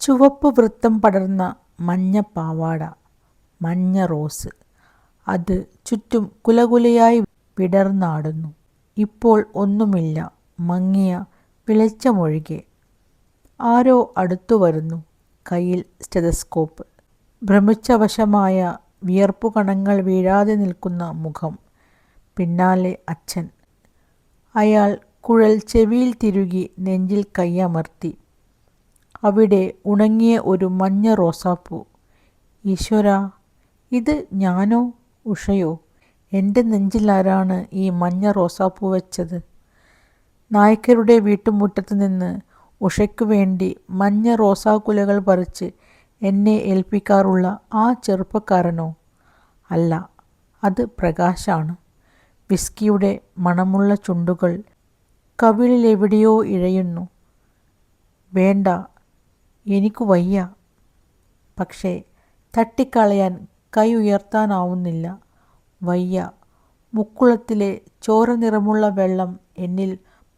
ചുവപ്പ് വൃത്തം പടർന്ന മഞ്ഞ പാവാട, മഞ്ഞ റോസ്. അത് ചുറ്റും കുലകുലയായി വിടർന്നാടുന്നു. ഇപ്പോൾ ഒന്നുമില്ല, മങ്ങിയ വെളിച്ചമൊഴികെ. ആരോ അടുത്തു വരുന്നു, കയ്യിൽ സ്റ്റെതസ്കോപ്പ്. ഭ്രമിച്ചവശമായ വിയർപ്പുകണങ്ങൾ വീഴാതെ നിൽക്കുന്ന മുഖം. പിന്നാലെ അച്ഛൻ. അയാൾ കുഴൽ ചെവിയിൽ തിരുകി നെഞ്ചിൽ കൈയമർത്തി. അവിടെ ഉണങ്ങിയ ഒരു മഞ്ഞ റോസാപ്പൂ. ഈശ്വരാ, ഇത് ഞാനോ ഉഷയോ? എൻ്റെ നെഞ്ചിലാരാണ് ഈ മഞ്ഞ റോസാപ്പൂ വെച്ചത്? നായ്ക്കരുടെ വീട്ടുമുറ്റത്ത് നിന്ന് ഉഷയ്ക്കു വേണ്ടി മഞ്ഞ റോസാക്കുലകൾ പറിച്ച് എന്നെ ഏൽപ്പിക്കാറുള്ള ആ ചെറുപ്പക്കാരനോ? അല്ല, അത് പ്രകാശാണ്. വിസ്കിയുടെ മണമുള്ള ചുണ്ടുകൾ കവിളിലെവിടെയോ ഇഴയുന്നു. വേണ്ട, എനിക്കു വയ്യ. പക്ഷേ തട്ടിക്കളയാൻ കൈ ഉയർത്താനാവുന്നില്ല. വയ്യ. മുക്കുളത്തിലെ ചോര നിറമുള്ള വെള്ളം എന്നിൽ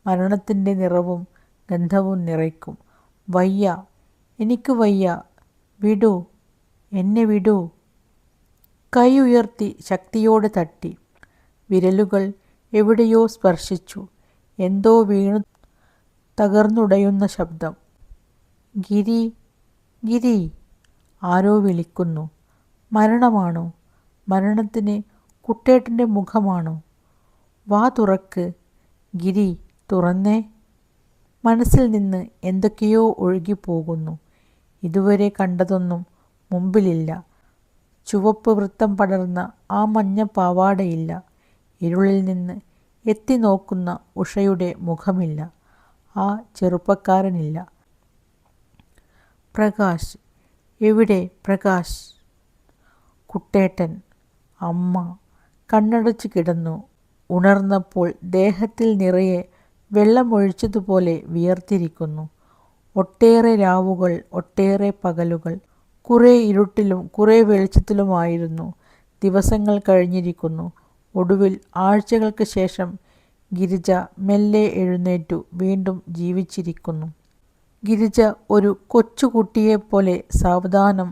മരണത്തിൻ്റെ നിറവും ഗന്ധവും നിറയ്ക്കും. വയ്യ, എനിക്ക് വയ്യ. വിടൂ, എന്നെ വിടൂ. കൈ ഉയർത്തി ശക്തിയോടെ തട്ടി. വിരലുകൾ എവിടെയോ സ്പർശിച്ചു. എന്തോ വീണു തകർന്നുടയുന്ന ശബ്ദം. ഗിരി, ഗിരി. ആരോ വിളിക്കുന്നു. മരണമാണോ? മരണത്തിന് കുട്ടേട്ടൻ്റെ മുഖമാണോ? വാ തുറക്ക് ഗിരി, തുറന്നേ. മനസ്സിൽ നിന്ന് എന്തൊക്കെയോ ഒഴുകിപ്പോകുന്നു. ഇതുവരെ കണ്ടതൊന്നും മുമ്പിലില്ല. ചുവപ്പ് വൃത്തം പടർന്ന ആ മഞ്ഞ പാവാടയില്ല. ഇരുളിൽ നിന്ന് എത്തി നോക്കുന്ന ഉഷയുടെ മുഖമില്ല. ആ ചെറുപ്പക്കാരനില്ല. പ്രകാശ്, എവിടെ പ്രകാശ്? കുട്ടേട്ടൻ. അമ്മ കണ്ണടച്ചു കിടന്നു. ഉണർന്നപ്പോൾ ദേഹത്തിൽ നിറയെ വെള്ളമൊഴിച്ചതുപോലെ വിയർത്തിരിക്കുന്നു. ഒട്ടേറെ രാവുകൾ, ഒട്ടേറെ പകലുകൾ. കുറേ ഇരുട്ടിലും കുറേ വെളിച്ചത്തിലുമായിരുന്നു ദിവസങ്ങൾ കഴിഞ്ഞിരിക്കുന്നു. ഒടുവിൽ ആഴ്ചകൾക്ക് ശേഷം ഗിരിജ മെല്ലെ എഴുന്നേറ്റു. വീണ്ടും ജീവിച്ചിരിക്കുന്നു. ഗിരിജ ഒരു കൊച്ചുകുട്ടിയെപ്പോലെ സാവധാനം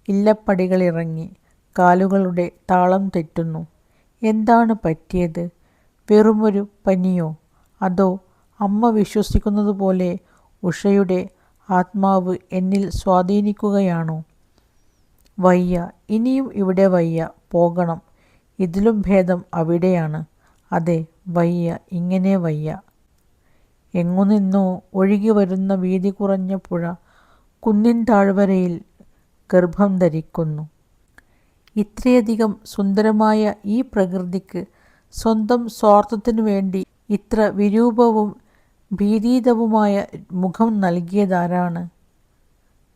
ഇല്ലപ്പടികളിറങ്ങി. കാലുകളുടെ താളം തെറ്റുന്നു. എന്താണ് പറ്റിയത്? വെറുമൊരു പനിയോ? അതോ അമ്മ വിശ്വസിക്കുന്നതുപോലെ ഉഷയുടെ ആത്മാവ് എന്നിൽ സ്വാധീനിക്കുകയാണോ? വയ്യ, ഇനിയും ഇവിടെ വയ്യ. പോകണം. ഇതിലും ഭേദം അവിടെയാണ്. അതെ, വയ്യ, ഇങ്ങനെ വയ്യ. എങ്ങുനിന്നോ ഒഴുകി വരുന്ന വീതി കുറഞ്ഞ പുഴ കുന്നിൻ താഴ്വരയിൽ ഗർഭം ധരിക്കുന്നു. ഇത്രയധികം സുന്ദരമായ ഈ പ്രകൃതിക്ക് സ്വന്തം സ്വാർത്ഥത്തിനു വേണ്ടി ഇത്ര വിരൂപവും ഭീതിതവുമായ മുഖം നൽകിയതാരാണ്?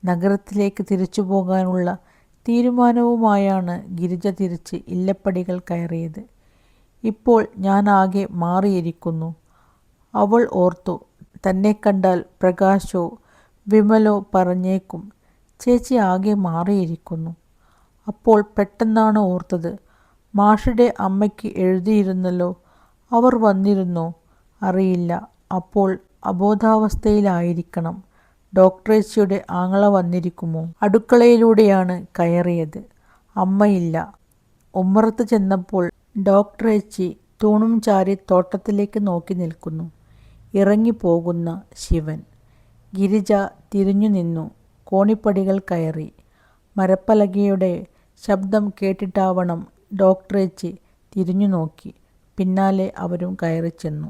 നഗരത്തിലേക്ക് തിരിച്ചു പോകാനുള്ള തീരുമാനവുമായാണ് ഗിരിജ തിരിച്ച് ഇല്ലപ്പടികൾ കയറിയത്. ഇപ്പോൾ ഞാനാകെ മാറിയിരിക്കുന്നു. അവൾ ഓർത്തു. തന്നെ കണ്ടാൽ പ്രകാശോ വിമലോ പറഞ്ഞേക്കും, ചേച്ചി ആകെ മാറിയിരിക്കുന്നു. അപ്പോൾ പെട്ടെന്നാണ് ഓർത്തത്, മാഷുടെ അമ്മയ്ക്ക് എഴുതിയിരുന്നല്ലോ. അവർ വന്നിരുന്നോ? അറിയില്ല. അപ്പോൾ അബോധാവസ്ഥയിലായിരിക്കണം. ഡോക്ടറേച്ചിയുടെ ആങ്ങള വന്നിരിക്കുമോ? അടുക്കളയിലൂടെയാണ് കയറിയത്. അമ്മയില്ല. ഉമ്മറത്ത് ചെന്നപ്പോൾ ഡോക്ടറേച്ചി തൂണും ചാരി തോട്ടത്തിലേക്ക് നോക്കി നിൽക്കുന്നു. ഇറങ്ങിപ്പോകുന്ന ശിവൻ. ഗിരിജ തിരിഞ്ഞു നിന്നു. കോണിപ്പടികൾ കയറി. മരപ്പലകയുടെ ശബ്ദം കേട്ടിട്ടാവണം ഡോക്ടറേച്ചി തിരിഞ്ഞു നോക്കി. പിന്നാലെ അവരും കയറിച്ചെന്നു.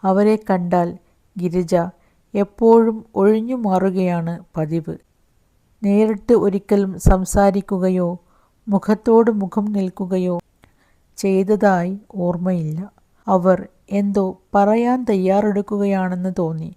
അവരെ കണ്ടാൽ ഗിരിജ എപ്പോഴും ഒഴിഞ്ഞു മാറുകയാണ് പതിവ്. നേരിട്ട് ഒരിക്കലും സംസാരിക്കുകയോ മുഖത്തോട് മുഖം നിൽക്കുകയോ ചെയ്തതായി ഓർമ്മയില്ല. അവർ എന്തോ പറയാൻ തയ്യാറെടുക്കുകയാണെന്ന് തോന്നി.